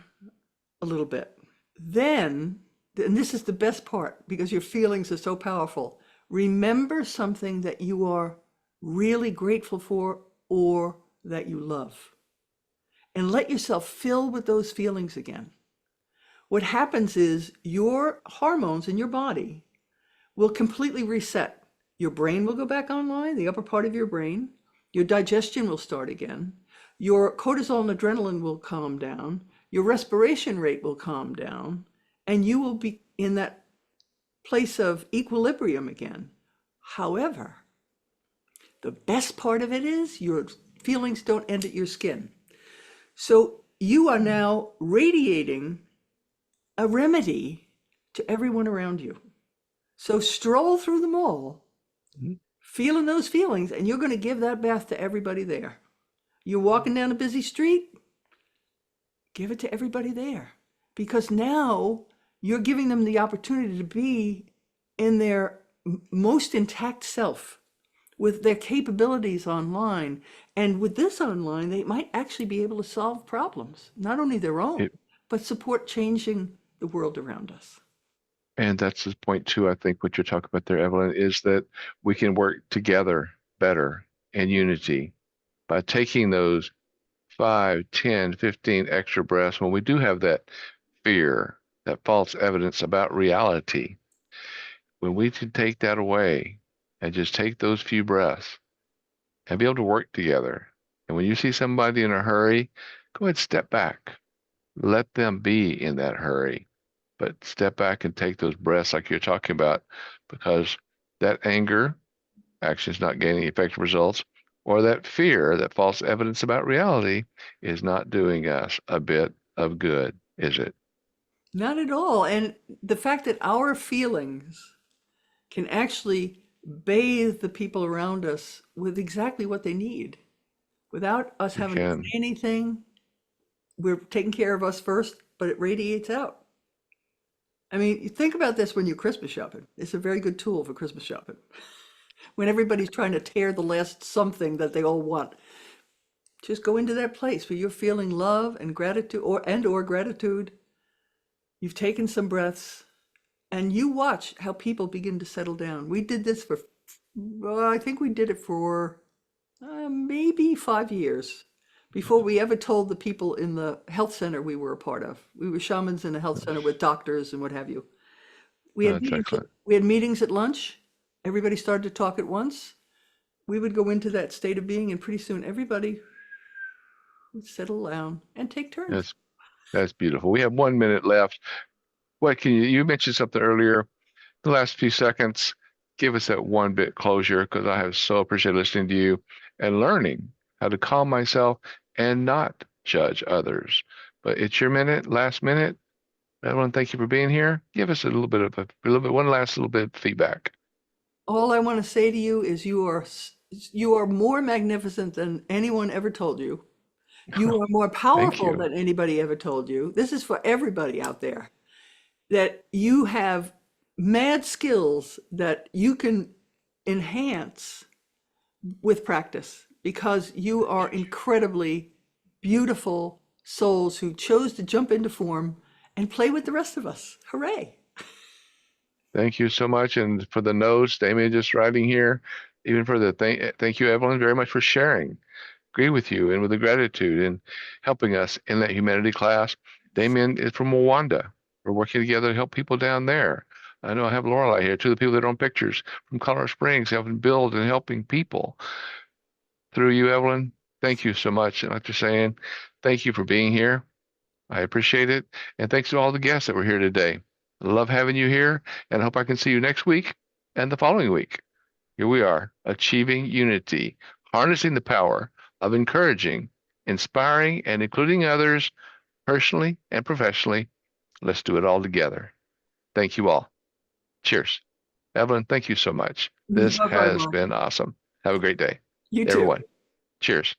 a little bit. Then, and this is the best part because your feelings are so powerful, remember something that you are really grateful for or that you love. And let yourself fill with those feelings again. What happens is your hormones in your body will completely reset. Your brain will go back online, the upper part of your brain. Your digestion will start again. Your cortisol and adrenaline will calm down. Your respiration rate will calm down. And you will be in that place of equilibrium again. However, the best part of it is your feelings don't end at your skin. So you are now radiating a remedy to everyone around you. So stroll through the mall, feeling those feelings, and you're going to give that bath to everybody there. You're walking down a busy street, give it to everybody there. Because now you're giving them the opportunity to be in their most intact self with their capabilities online. And with this online, they might actually be able to solve problems, not only their own, It, but support changing the world around us. and that's the point too. I think what you're talking about there, Evelyn, is that we can work together better in unity by taking those 5, 10, 15 extra breaths when we do have that fear, that false evidence about reality. When we can take that away and just take those few breaths and be able to work together. And when you see somebody in a hurry, go ahead, step back. Let them be in that hurry, but step back and take those breaths like you're talking about, because that anger actually is not gaining effective results, or that fear, that false evidence about reality, is not doing us a bit of good, is it? Not at all. And the fact that our feelings can actually bathe the people around us with exactly what they need without us You having to can. say anything. We're taking care of us first, but it radiates out. I mean, you think about this when you're Christmas shopping. It's a very good tool for Christmas shopping. when everybody's trying to tear the last something that they all want. Just go into that place where you're feeling love and gratitude or gratitude. You've taken some breaths and you watch how people begin to settle down. We did this for, I think we did it for maybe 5 years before we ever told the people in the health center we were a part of. We were shamans in a health center with doctors and what have you. That's excellent. We had meetings at lunch. Everybody started to talk at once. We would go into that state of being, and pretty soon everybody would settle down and take turns. That's beautiful. We have 1 minute left. What can you mentioned something earlier, the last few seconds, give us that one bit closure because I have so appreciated listening to you and learning how to calm myself and not judge others. But it's your minute, last minute. Evelyn, thank you for being here. Give us one last little bit of feedback. All I want to say to you is you are more magnificent than anyone ever told you. You are more Thank powerful you. than anybody ever told you. This is for everybody out there. That you have mad skills that you can enhance with practice because you are incredibly beautiful souls who chose to jump into form and play with the rest of us. Hooray. Thank you so much. And for the notes, Damien just writing here, even for the thank you, Evelyn, very much for sharing. Agree with you and with the gratitude and helping us in that humanity class. Damien is from Rwanda. We're working together to help people down there. I know I have Lorelei here, two of the people that are on pictures from Colorado Springs, helping build and helping people. Through you, Evelyn, thank you so much. And like you're saying, thank you for being here. I appreciate it. And thanks to all the guests that were here today. I love having you here, and I hope I can see you next week and the following week. Here we are, achieving unity, harnessing the power of encouraging, inspiring, and including others personally and professionally. Let's do it all together. Thank you all. Cheers. Evelyn, thank you so much. This Bye bye, has Mark. been awesome. Have a great day, You too. everyone. Cheers.